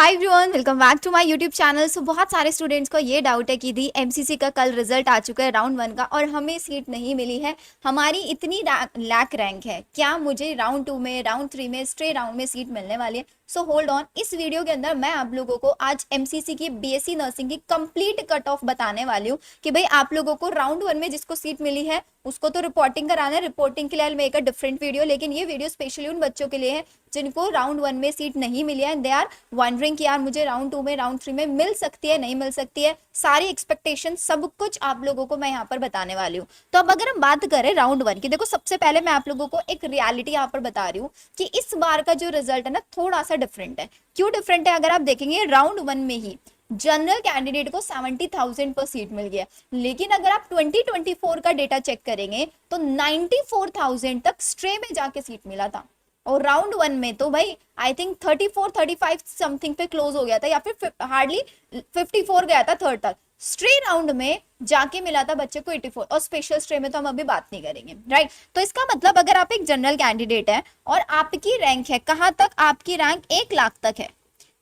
Hi everyone, welcome back to my YouTube channel. So बहुत सारे students को ये डाउट है कि दी एमसीसी का कल रिजल्ट आ चुका है राउंड 1 का और हमें सीट नहीं मिली है। हमारी इतनी लैक रैंक है, क्या मुझे राउंड 2 में, राउंड 3 में, स्ट्रे राउंड में सीट मिलने वाली है? सो होल्ड ऑन, इस वीडियो के अंदर मैं आप लोगों को आज एमसीसी की बीएससी नर्सिंग की कंप्लीट कट ऑफ बताने वाली हूँ कि भाई आप लोगों को राउंड 1 में जिसको सीट मिली है उसको तो रिपोर्टिंग कराना है। रिपोर्टिंग के लिए I make a different video, लेकिन ये वीडियो स्पेशली उन बच्चों के लिए है जिनको राउंड 1 में सीट नहीं मिली है। दे आर वंडरिंग कि यार मुझे राउंड 2 में, राउंड 3 में मिल सकती है, नहीं मिल सकती है। सारी एक्सपेक्टेशन सब कुछ आप लोगों को मैं यहाँ पर बताने वाली हूँ। तो अब अगर हम बात करें राउंड 1 की, देखो सबसे पहले मैं आप लोगों को एक रियलिटी यहाँ पर बता रही हूँ कि इस बार का जो रिजल्ट है ना थोड़ा सा डिफरेंट है। क्यों डिफरेंट है? अगर आप देखेंगे राउंड 1 में ही जनरल कैंडिडेट को 70,000 पर सीट मिल गया, लेकिन अगर आप 2024 का डेटा चेक करेंगे तो 94,000 तक स्ट्रे में जाके सीट मिला था। और राउंड 1 में तो भाई आई थिंक 34-35 समथिंग पे क्लोज हो गया था, या फिर हार्डली 54 गया था थर्ड तक। स्ट्रे राउंड में जाके मिला था बच्चे को 84, और स्पेशल स्ट्रे में तो हम अभी बात नहीं करेंगे, राइट? तो इसका मतलब अगर आप एक जनरल कैंडिडेट है और आपकी रैंक है, कहां तक? आपकी रैंक 1 लाख तक है,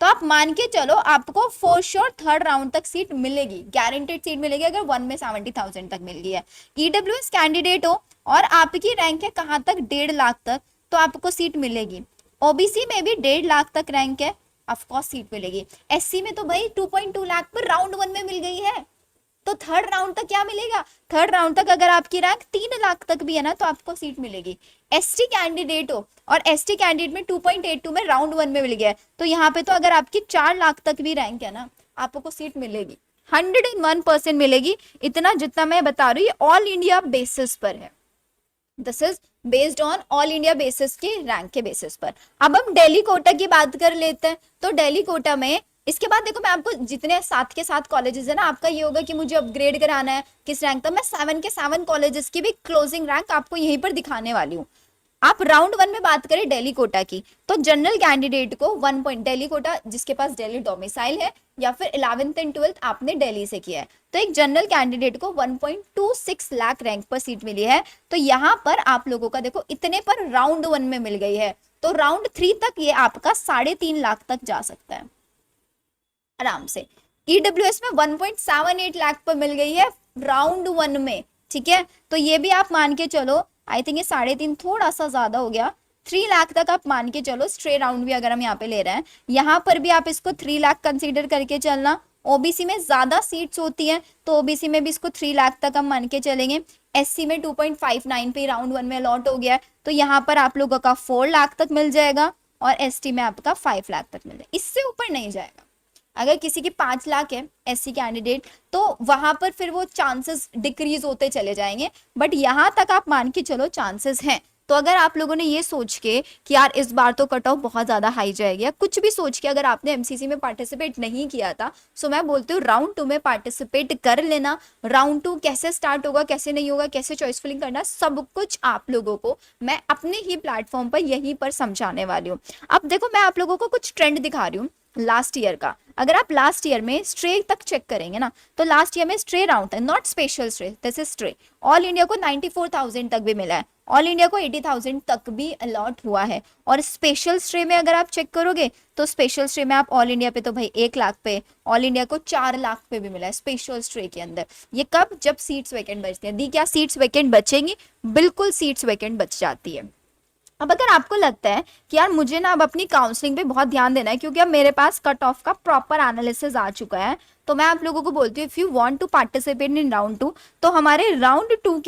तो आप मान के चलो आपको फॉर श्योर थर्ड राउंड तक सीट मिलेगी, गारंटेड सीट मिलेगी अगर 1 में 70,000 तक मिल गई है। ईडब्ल्यूएस कैंडिडेट हो और आपकी रैंक है कहां तक? 1.5 लाख तक, तो आपको सीट मिलेगी। ओबीसी में भी 1.5 लाख तक रैंक है, ऑफकोर्स सीट मिलेगी। एससी में तो भाई 2.2 लाख पर राउंड 1 में मिल गई है, तो थर्ड राउंड तक क्या मिलेगा? थर्ड राउंड तक अगर आपकी रैंक 3 लाख तक भी है ना तो आपको सीट मिलेगी। एसटी कैंडिडेट हो और एसटी कैंडिडेट में 2.82 में राउंड 1 में मिल गया है, तो यहाँ पे तो अगर आपकी 4 लाख तक भी रैंक है ना आपको सीट मिलेगी, 101% मिलेगी। इतना जितना मैं बता रही हूँ ऑल इंडिया बेसिस पर है, this is based on all India basis की रैंक के बेसिस पर। अब हम दिल्ली कोटा की बात कर लेते हैं। तो दिल्ली कोटा में इसके बाद देखो मैं आपको जितने 7 के 7 कॉलेजेस है ना, आपका ये होगा कि मुझे अपग्रेड कराना है किस रैंक तक, मैं 7 के 7 कॉलेजेस की भी क्लोजिंग रैंक आपको यहीं पर दिखाने वाली हूँ। आप राउंड 1 में बात करें दिल्ली कोटा की, तो जनरल कैंडिडेट को 1 पॉइंट, दिल्ली कोटा जिसके पास दिल्ली डोमिसाइल है या फिर 11th एंड 12th आपने दिल्ली से किया है, तो एक जनरल कैंडिडेट को 1.26 लाख रैंक पर सीट मिली है। तो यहाँ पर आप लोगों का देखो इतने पर राउंड 1 में मिल गई है, तो राउंड 3 तक ये आपका 3.5 लाख तक जा सकता है आराम से। ईडब्ल्यूएस में 1.78 लाख पर मिल गई है राउंड 1 में, ठीक है? तो ये भी आप मान के चलो, आई थिंक ये 3.5 थोड़ा सा ज्यादा हो गया, 3 लाख तक आप मान के चलो। स्ट्रे राउंड भी अगर हम यहाँ पे ले रहे हैं, यहाँ पर भी आप इसको 3 लाख कंसीडर करके चलना। ओबीसी में ज्यादा सीट्स होती हैं तो ओबीसी में भी इसको 3 लाख तक हम मान के चलेंगे। एससी में 2.59 पे राउंड 1 में अलॉट हो गया है, तो यहाँ पर आप लोगों का 4 लाख तक मिल जाएगा और एसटी में आपका 5 लाख तक मिल जाएगा, इससे ऊपर नहीं जाएगा। अगर किसी की 5 लाख है एससी कैंडिडेट तो वहां पर फिर वो चांसेस डिक्रीज होते चले जाएंगे, बट यहां तक आप मान के चलो चांसेस हैं। तो अगर आप लोगों ने ये सोच के कि यार इस बार तो कट ऑफ बहुत ज्यादा हाई जाएगी, या कुछ भी सोच के अगर आपने एमसीसी में पार्टिसिपेट नहीं किया था, सो मैं बोलती हूँ राउंड 2 में पार्टिसिपेट कर लेना। राउंड 2 कैसे स्टार्ट होगा, कैसे नहीं होगा, कैसे चॉइस फिलिंग करना, सब कुछ आप लोगों को मैं अपने ही प्लेटफॉर्म पर यहीं पर समझाने वाली हूँ। अब देखो मैं आप लोगों को कुछ ट्रेंड दिखा रही हूँ लास्ट ईयर का। अगर आप लास्ट ईयर में स्ट्रे तक चेक करेंगे ना, तो लास्ट ईयर में स्ट्रे राउंड था, not special stray, this is stray. All India को 94,000 तक भी मिला है, ऑल इंडिया को 80,000 तक भी अलॉट हुआ है। और स्पेशल स्ट्रे में अगर आप चेक करोगे तो स्पेशल स्ट्रे में आप ऑल इंडिया पे तो भाई 1 लाख पे, ऑल इंडिया को 4 लाख पे भी मिला है स्पेशल स्ट्रे के अंदर। ये कब? जब सीट्स वैकेंट बचती है। दी क्या सीट्स वैकेंट बचेंगी? बिल्कुल सीट्स वैकेंट बच जाती है। अब अगर आपको लगता है कि यार मुझे ना अब अपनी काउंसलिंग पे बहुत ध्यान देना है क्योंकि अब मेरे पास कट ऑफ का प्रॉपर एनालिसिस आ चुका है, तो मैं आप लोगों को बोलती हूँ if you want to participate in round 2, तो हमारे राउंड 2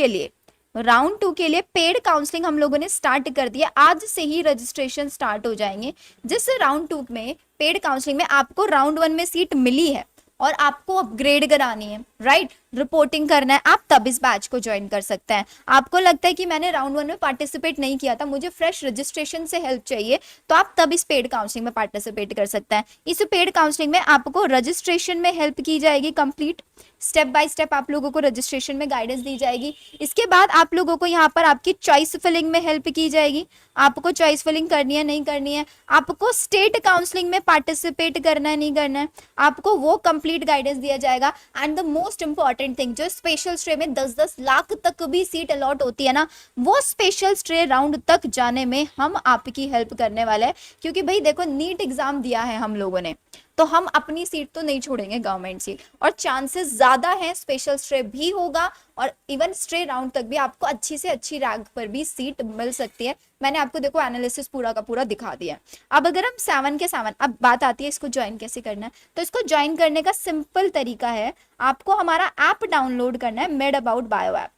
के लिए पेड काउंसलिंग हम लोगों ने स्टार्ट कर दिया। आज से ही रजिस्ट्रेशन स्टार्ट हो जाएंगे। जिस राउंड 2 में पेड काउंसलिंग में आपको राउंड 1 में सीट मिली है और आपको अपग्रेड करानी है, राइट, रिपोर्टिंग करना है, आप तब इस बैच को ज्वाइन कर सकते हैं। आपको लगता है कि मैंने राउंड 1 में पार्टिसिपेट नहीं किया था, मुझे फ्रेश रजिस्ट्रेशन से हेल्प चाहिए, तो आप तब इस पेड काउंसलिंग में पार्टिसिपेट कर सकते हैं। इस पेड काउंसलिंग में आपको रजिस्ट्रेशन में हेल्प की जाएगी, कंप्लीट स्टेप बाय स्टेप आप लोगों को रजिस्ट्रेशन में गाइडेंस दी जाएगी। इसके बाद आप लोगों को यहाँ पर आपकी चॉइस फिलिंग में हेल्प की जाएगी, आपको चॉइस फिलिंग करनी है नहीं करनी है, आपको स्टेट काउंसलिंग में पार्टिसिपेट करना है नहीं करना है, आपको वो कंप्लीट गाइडेंस दिया जाएगा। And the most most important thing, जो स्पेशल स्ट्रे में 10-10 लाख तक भी सीट अलॉट होती है ना, वो स्पेशल स्ट्रे राउंड तक जाने में हम आपकी हेल्प करने वाले हैं। क्योंकि भाई देखो, नीट एग्जाम दिया है हम लोगों ने, तो हम अपनी सीट तो नहीं छोड़ेंगे, गवर्नमेंट सीट, और चांसेस ज्यादा है स्पेशल स्ट्रे भी होगा, और इवन स्ट्रे राउंड तक भी आपको अच्छी से अच्छी रैंक पर भी सीट मिल सकती है। मैंने आपको देखो एनालिसिस पूरा का पूरा दिखा दिया। अब अगर हम 7 के 7, अब बात आती है इसको ज्वाइन कैसे करना है। तो इसको ज्वाइन करने का सिंपल तरीका है, आपको हमारा ऐप डाउनलोड करना है, मेड अबाउट बायो ऐप।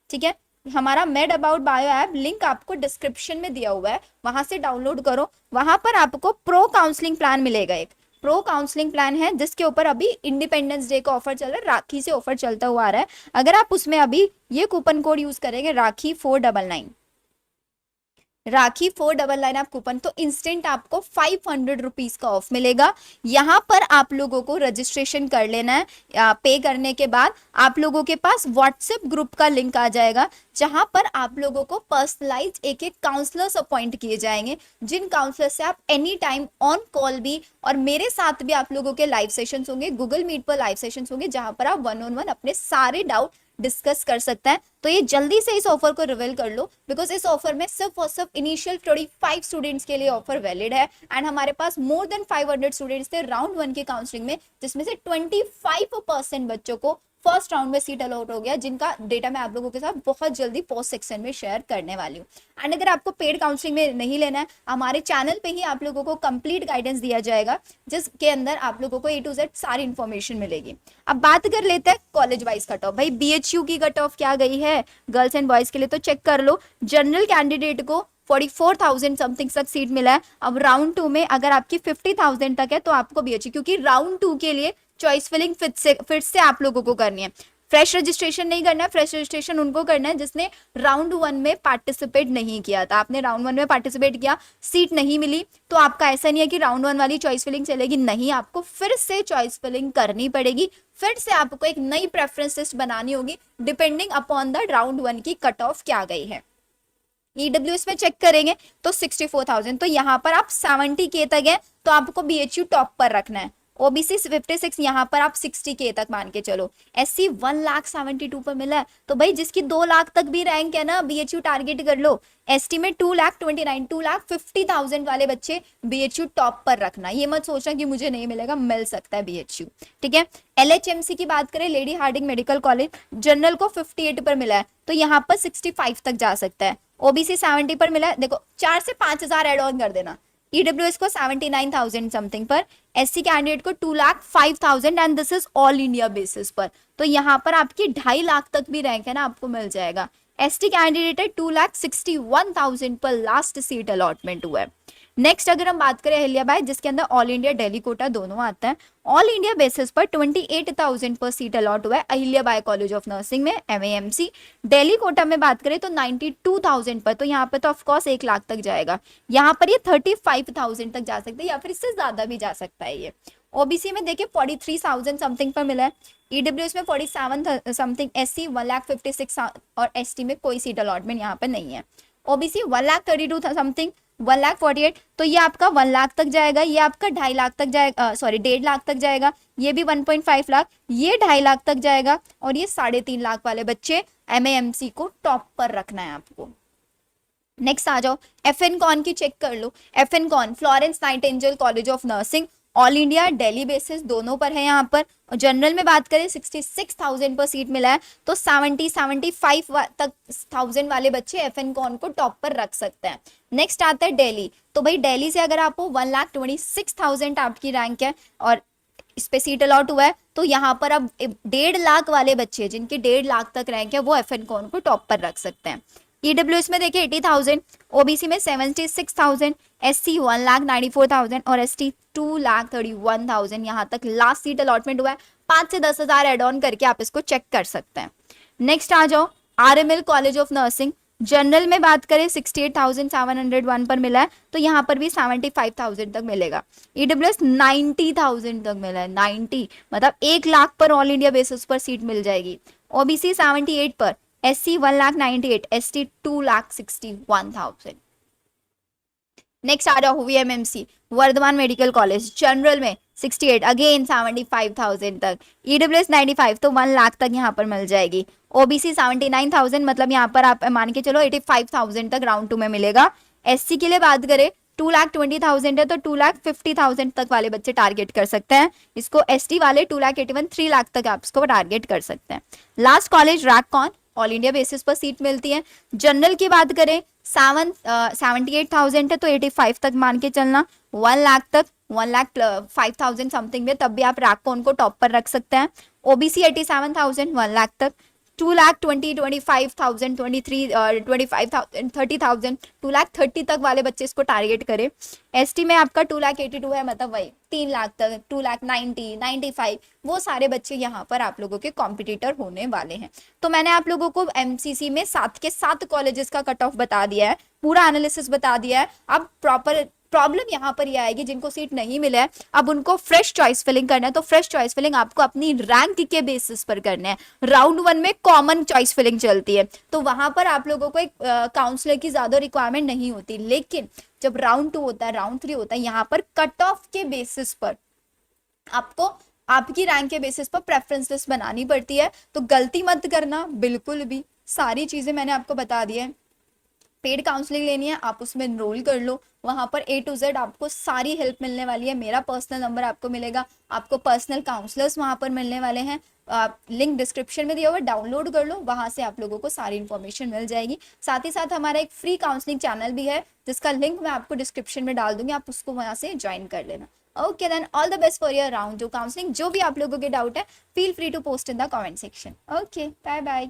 ठीक है, हमारा made about bio app link आपको डिस्क्रिप्शन में दिया हुआ है, वहां से डाउनलोड करो। वहां पर आपको प्रो काउंसलिंग प्लान मिलेगा, एक प्रो काउंसलिंग प्लान है जिसके ऊपर अभी इंडिपेंडेंस डे का ऑफर चल रहा है, राखी से ऑफर चलता हुआ आ रहा है। अगर आप उसमें अभी ये कूपन कोड यूज करेंगे राखी 499, राखी 499 आप कूपन, तो इंस्टेंट आपको 500 रुपीज का ऑफ मिलेगा। यहाँ पर आप लोगों को रजिस्ट्रेशन कर लेना है। पे करने के बाद आप लोगों के पास व्हाट्सएप ग्रुप का लिंक आ जाएगा, जहां पर आप लोगों को पर्सनलाइज एक एक काउंसलर्स अपॉइंट किए जाएंगे, जिन काउंसलर से आप एनी टाइम ऑन कॉल भी, और मेरे साथ भी आप लोगों के लाइव सेशंस होंगे, गूगल मीट पर लाइव सेशंस होंगे, जहां पर आप 1-on-1 अपने सारे डाउट डिस्कस कर सकता है। तो ये जल्दी से इस ऑफर को रिवील कर लो, बिकॉज इस ऑफर में सिर्फ और सिर्फ इनिशियल 25 स्टूडेंट्स के लिए ऑफर वैलिड है। एंड हमारे पास मोर देन 500 स्टूडेंट्स थे राउंड 1 की काउंसलिंग में, जिसमें से 25% बच्चों को फर्स्ट राउंड में सीट अलॉट हो गया, जिनका डेटा मैं आप लोगों के साथ बहुत जल्दी पोस्ट सेक्शन में शेयर करने वाली हूँ। एंड अगर आपको पेड काउंसलिंग में नहीं लेना है, हमारे चैनल पे ही आप लोगों को कंप्लीट गाइडेंस दिया जाएगा, जिसके अंदर आप लोगों को A to Z सारी इंफॉर्मेशन मिलेगी। अब बात कर लेते हैं कॉलेज वाइज कट ऑफ। भाई BHU की कट ऑफ क्या गई है गर्ल्स एंड बॉयज के लिए, तो चेक कर लो। जनरल कैंडिडेट को 44,000 समथिंग तक सीट मिला है। अब राउंड 2 में अगर आपकी 50,000 तक है तो आपको BHU, क्योंकि राउंड 2 के लिए चॉइस फिलिंग फिर से आप लोगों को करनी है। फ्रेश रजिस्ट्रेशन नहीं करना है, फ्रेश रजिस्ट्रेशन उनको करना है जिसने राउंड 1 में पार्टिसिपेट नहीं किया था। आपने राउंड 1 में पार्टिसिपेट किया, सीट नहीं मिली, तो आपका ऐसा नहीं है कि राउंड 1 वाली चॉइस फिलिंग चलेगी, नहीं, आपको फिर से चॉइस फिलिंग करनी पड़ेगी। फिर से आपको एक नई प्रेफरेंस लिस्ट बनानी होगी, डिपेंडिंग अपॉन द राउंड 1 की कट ऑफ क्या गई है। EWS में चेक करेंगे तो 64,000, तो यहाँ पर आप 70K तक है तो आपको BHU टॉप पर रखना है। OBC 56, यहाँ पर आप 60K तक मान के चलो। SC 1,72,000 पर मिला है, तो भाई जिसकी 2 लाख तक भी रैंक है ना, BHU टारगेट कर लो। ST में 2,29,000, 2,50,000 वाले बच्चे BHU टॉप पर रखना, ये मत सोचना कि मुझे नहीं मिलेगा, मिल सकता है BHU। ठीक है, LHMC की बात करें, Lady Hardinge Medical College, general को 58 पर मिला है, तो यहाँ पर 65 तक जा सकता है। OBC 70 पर मिला है, देखो 4 से 5,000 एड ऑन कर देना। EWS को 79,000 समथिंग पर, SC कैंडिडेट को 2,05,000, and this is all India basis पर, तो यहाँ पर आपकी 2.5 लाख तक भी रैंक है ना, आपको मिल जाएगा। ST कैंडिडेट है 2,61,000 पर लास्ट सीट अलॉटमेंट हुआ है। नेक्स्ट अगर हम बात करें अहिल्याबाई, जिसके अंदर ऑल इंडिया दिल्ली कोटा दोनों आता है, ऑल इंडिया बेसिस पर 28,000 पर सीट अलॉट हुआ है अहिल्याबाई कॉलेज ऑफ नर्सिंग में MAMC। दिल्ली कोटा में बात करें तो 92,000 पर, तो यहाँ पे तो ऑफकोर्स 1 लाख तक जाएगा, यहाँ पर ये 35,000 तक जा सकता है, या फिर इससे ज्यादा भी जा सकता है ये। OBC में देखिए 43,000 समथिंग पर मिला है, EWS में 47 समथिंग, SC 1,56,000 और ST में कोई सीट अलॉटमेंट यहाँ पर नहीं है। OBC 1,32,000 समथिंग, 1,48,000, तो ये आपका 1 लाख तक जाएगा, ये आपका 2.5 लाख तक जाएगा, सॉरी 1.5 लाख तक जाएगा, ये भी 1.5 लाख, ये 2.5 लाख तक जाएगा, और ये 3.5 लाख वाले बच्चे MAMC को टॉप पर रखना है आपको। नेक्स्ट आ जाओ, FN कॉन की चेक कर लो। FN कॉन Florence Nightingale College of Nursing, all India Delhi basis दोनों पर है यहाँ पर। और जनरल में बात करें 66,000 पर सीट मिला है, तो 75 तक 1000 वाले बच्चे FN कॉन को टॉप पर रख सकते हैं। नेक्स्ट आता है दिल्ली, तो भाई दिल्ली से अगर आपको 1,26,000 आपकी रैंक है और इस पे सीट अलॉट हुआ है, तो यहाँ पर अब 1.5 लाख वाले बच्चे जिनकी 1.5 लाख तक रैंक है वो FN कॉन को टॉप पर रख सकते हैं। EWS में देखिए 80,000, OBC में 76,000, SC 1,94,000 और ST 2,31,000, यहाँ तक लास्ट सीट अलॉटमेंट हुआ है। 5 से 10,000 एड ऑन करके आप इसको चेक कर सकते हैं। नेक्स्ट आ जाओ, RML college of nursing, general में बात करें 68,701 पर मिला है, तो यहाँ पर भी 75,000 तक मिलेगा। EWS 90,000 तक मिला है, 90 मतलब 1 लाख पर ऑल इंडिया बेसिस पर सीट मिल जाएगी। OBC 78 पर, SC 1,98,000, ST 2,61,000। नेक्स्ट आ जाओ VMMC Vardhman Medical College, general में 68 अगेन 75,000 तक, ईडब्ल्यूएस 95 तो 1 लाख तक यहाँ पर मिल जाएगी, ओबीसी 79,000 मतलब यहाँ पर आप मान के चलो 85,000 तक राउंड 2 में मिलेगा। एससी के लिए बात करें 2,20,000 है तो 2,50,000 तक वाले बच्चे टारगेट कर सकते हैं इसको। एसटी वाले 2,81 3 लाख तक आप इसको टारगेट कर सकते हैं। लास्ट कॉलेज रैककॉन, ऑल इंडिया बेसिस पर सीट मिलती है। जनरल की बात करें 78,000 है तो 85 तक मान के चलना, 1 लाख तक 1,05,000 समथिंग में तब भी आप रैककॉन को टॉप पर रख सकते हैं। ओबीसी 87,000 1 लाख तक, 2,20,25,000 23 25,000 30,000 2,30,000 तक वाले बच्चे इसको टारगेट करें। एसटी में आपका 2,82 है मतलब वही 3 लाख तक, 2,90,000 95 वो सारे बच्चे यहाँ पर आप लोगों के कॉम्पिटिटर होने वाले हैं। तो मैंने आप लोगों को एमसीसी में 7 के 7 कॉलेजेस का कट ऑफ बता दिया है, पूरा एनालिसिस बता दिया है। अब प्रॉपर प्रॉब्लम यहाँ पर यह आएगी जिनको सीट नहीं मिला है अब उनको फ्रेश चॉइस फिलिंग करना है, तो फ्रेश चॉइस फिलिंग आपको अपनी रैंक के बेसिस पर करना है। राउंड 1 में कॉमन चॉइस फिलिंग चलती है तो वहां पर आप लोगों को एक काउंसलर की ज्यादा रिक्वायरमेंट नहीं होती, लेकिन जब राउंड 2 होता है राउंड 3 होता है यहाँ पर कट ऑफ के बेसिस पर आपको आपकी रैंक के बेसिस पर प्रेफरेंस लिस्ट बनानी पड़ती है। तो गलती मत करना बिल्कुल भी, सारी चीजें मैंने आपको बता दी है। पेड काउंसलिंग लेनी है आप उसमें एनरोल कर लो, वहां पर A to Z आपको सारी हेल्प मिलने वाली है। मेरा पर्सनल नंबर आपको मिलेगा, आपको पर्सनल काउंसलर्स वहां पर मिलने वाले हैं, लिंक डिस्क्रिप्शन में दिया हुआ, डाउनलोड कर लो, वहां से आप लोगों को सारी इन्फॉर्मेशन मिल जाएगी। साथ ही साथ हमारा एक फ्री काउंसलिंग चैनल भी है जिसका लिंक मैं आपको डिस्क्रिप्शन में डाल दूंगी, आप उसको वहां से ज्वाइन कर लेना। Okay then all the best for your round 2 counselling. जो भी आप लोगों के डाउट है feel free to post in the comment section. Okay bye bye.